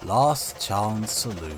Last Chance Saloon.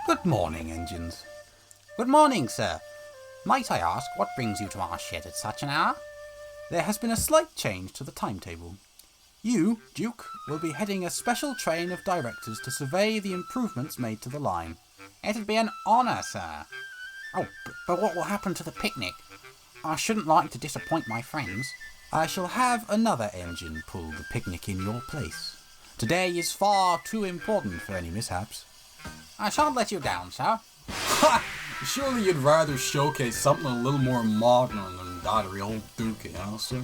Good morning, engines. Good morning, sir. Might I ask what brings you to our shed at such an hour? There has been a slight change to the timetable. You, Duke, will be heading a special train of directors to survey the improvements made to the line. It'd be an honour, sir. Oh, but what will happen to the picnic? I shouldn't like to disappoint my friends. I shall have another engine pull the picnic in your place. Today is far too important for any mishaps. I shan't let you down, sir. Ha! Surely you'd rather showcase something a little more modern than that real Dookie, huh, sir?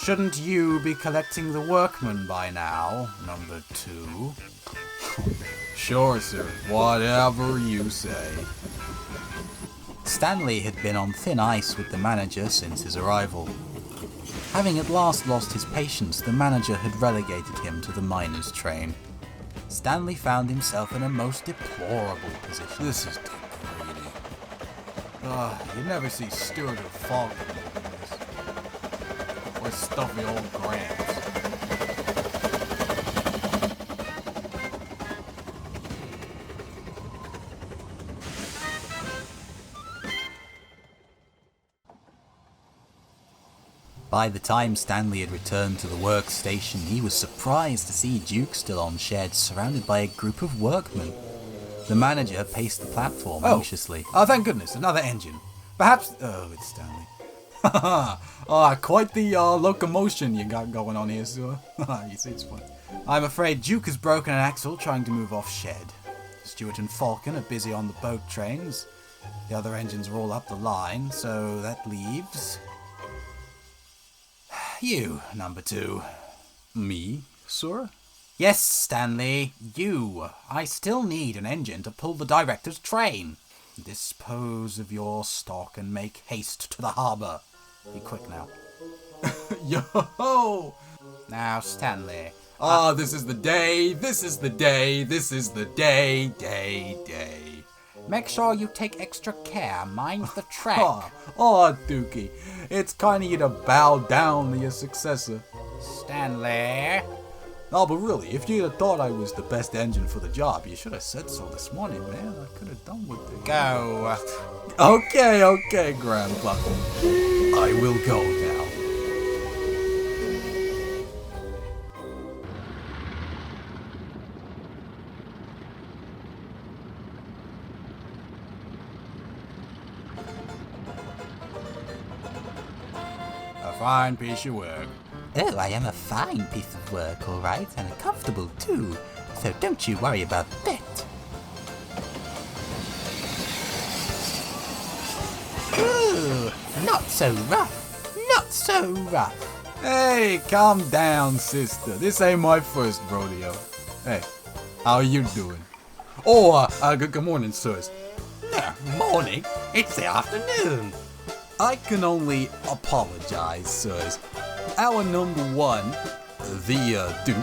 Shouldn't you be collecting the workmen by now, number 2? Sure, sir. Whatever you say. Stanley had been on thin ice with the manager since his arrival. Having at last lost his patience, the manager had relegated him to the miners' train. Stanley found himself in a most deplorable position. This is degrading. You never see Stuart or Vulgar doing this. Or stuffy old Gramps. By the time Stanley had returned to the workstation, he was surprised to see Duke still on shed, surrounded by a group of workmen. The manager paced the platform anxiously. Oh, thank goodness, another engine. Perhaps... Oh, it's Stanley. Quite the locomotion you got going on here, sir. You see, it's funny. I'm afraid Duke has broken an axle trying to move off shed. Stuart and Falcon are busy on the boat trains. The other engines are all up the line, so that leaves... You, number 2. Me, sir? Yes, Stanley, you. I still need an engine to pull the director's train. Dispose of your stock and make haste to the harbour. Be quick now. Yo! Now, Stanley. This is the day, this is the day, this is the day. Make sure you take extra care. Mind the track. Dookie. It's kind of you to bow down to your successor. Stanley. No, but really, if you'd have thought I was the best engine for the job, you should have said so this morning, man. I could have done with it. Go. Okay, Grandpa. I will go now. A fine piece of work. Oh, I am a fine piece of work, all right, and comfortable too, so don't you worry about that. Ooh, not so rough, not so rough. Hey, calm down, sister. This ain't my first rodeo. Hey, how you doing? Good morning, sirs. Morning. It's the afternoon. I can only apologize, sirs. Our number 1, the Duke,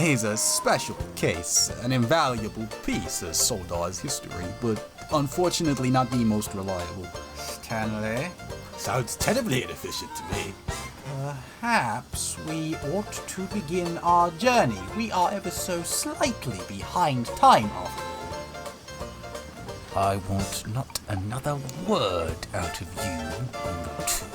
is a special case, an invaluable piece of Sodar's history, but unfortunately not the most reliable. Stanley. Sounds terribly inefficient to me. Perhaps we ought to begin our journey. We are ever so slightly behind time after all. I want not another word out of you, number 2.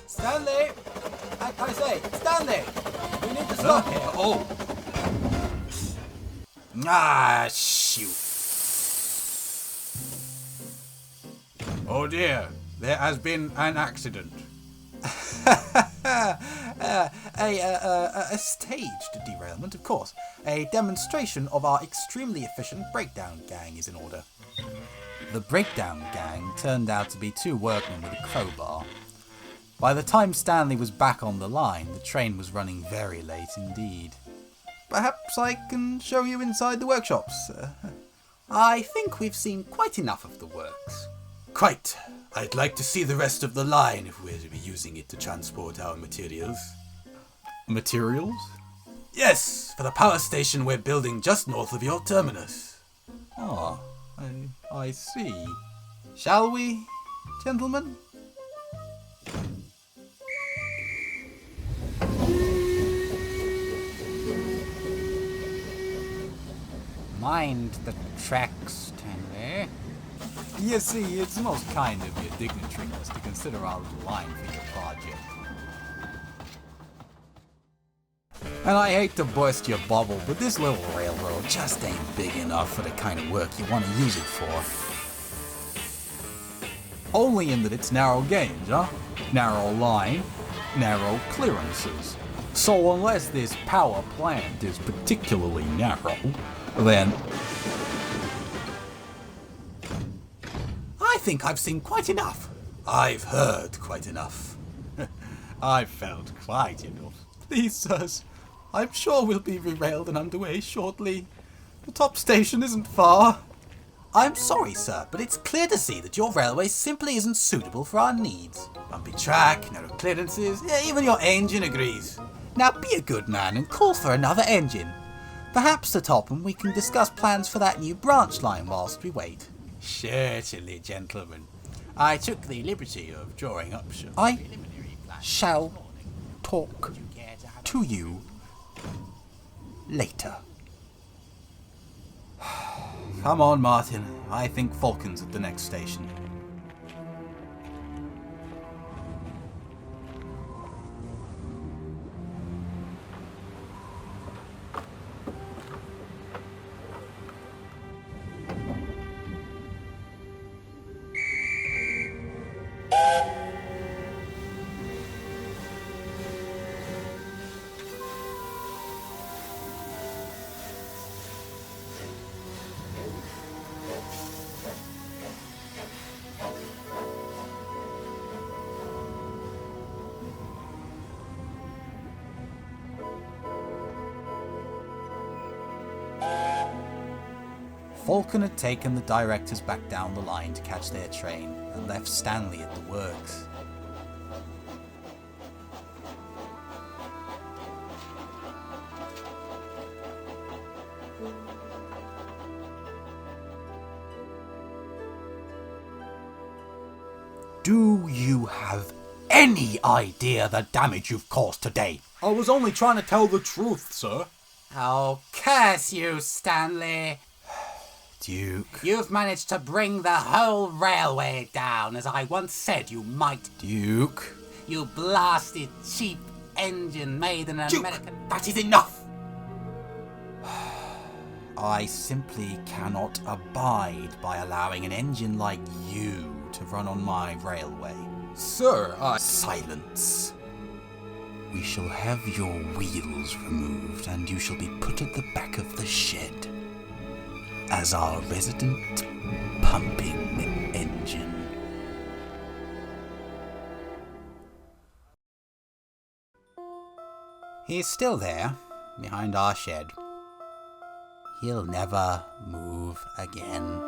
Stanley! I say, Stanley! We need to stop here. Oh! Ah, shoot. Oh dear, there has been an accident. A staged derailment, of course. A demonstration of our extremely efficient breakdown gang is in order. The breakdown gang turned out to be two workmen with a crowbar. By the time Stanley was back on the line, the train was running very late indeed. Perhaps I can show you inside the workshops. I think we've seen quite enough of the works. Quite. I'd like to see the rest of the line if we're to be using it to transport our materials. Materials? Yes, for the power station we're building just north of your terminus. Ah, I see. Shall we, gentlemen? Mind the tracks, Stanley. You see, it's most kind of you dignitaries to consider our little line for your project. And I hate to burst your bubble, but this little railroad just ain't big enough for the kind of work you want to use it for. Only in that it's narrow gauge, huh? Narrow line, narrow clearances. So unless this power plant is particularly narrow, then I think I've seen quite enough. I've heard quite enough. I've felt quite enough. Please, sirs, I'm sure we'll be derailed and underway shortly. The top station isn't far. I'm sorry, sir, but it's clear to see that your railway simply isn't suitable for our needs. Bumpy track, narrow clearances, even your engine agrees. Now be a good man and call for another engine. Perhaps at Topham we can discuss plans for that new branch line whilst we wait. Certainly, gentlemen. I took the liberty of drawing up some I preliminary plans. shall talk to you later. Come on, Martin. I think Falcon's at the next station. Falcon had taken the directors back down the line to catch their train and left Stanley at the works. Do you have any idea the damage you've caused today? I was only trying to tell the truth, sir. Oh, curse you, Stanley. Duke. You've managed to bring the whole railway down, as I once said you might. Duke. You blasted cheap engine made in an Duke, American... that is enough! I simply cannot abide by allowing an engine like you to run on my railway. Sir, Silence. We shall have your wheels removed and you shall be put at the back of the shed as our resident pumping engine. He's still there, behind our shed. He'll never move again.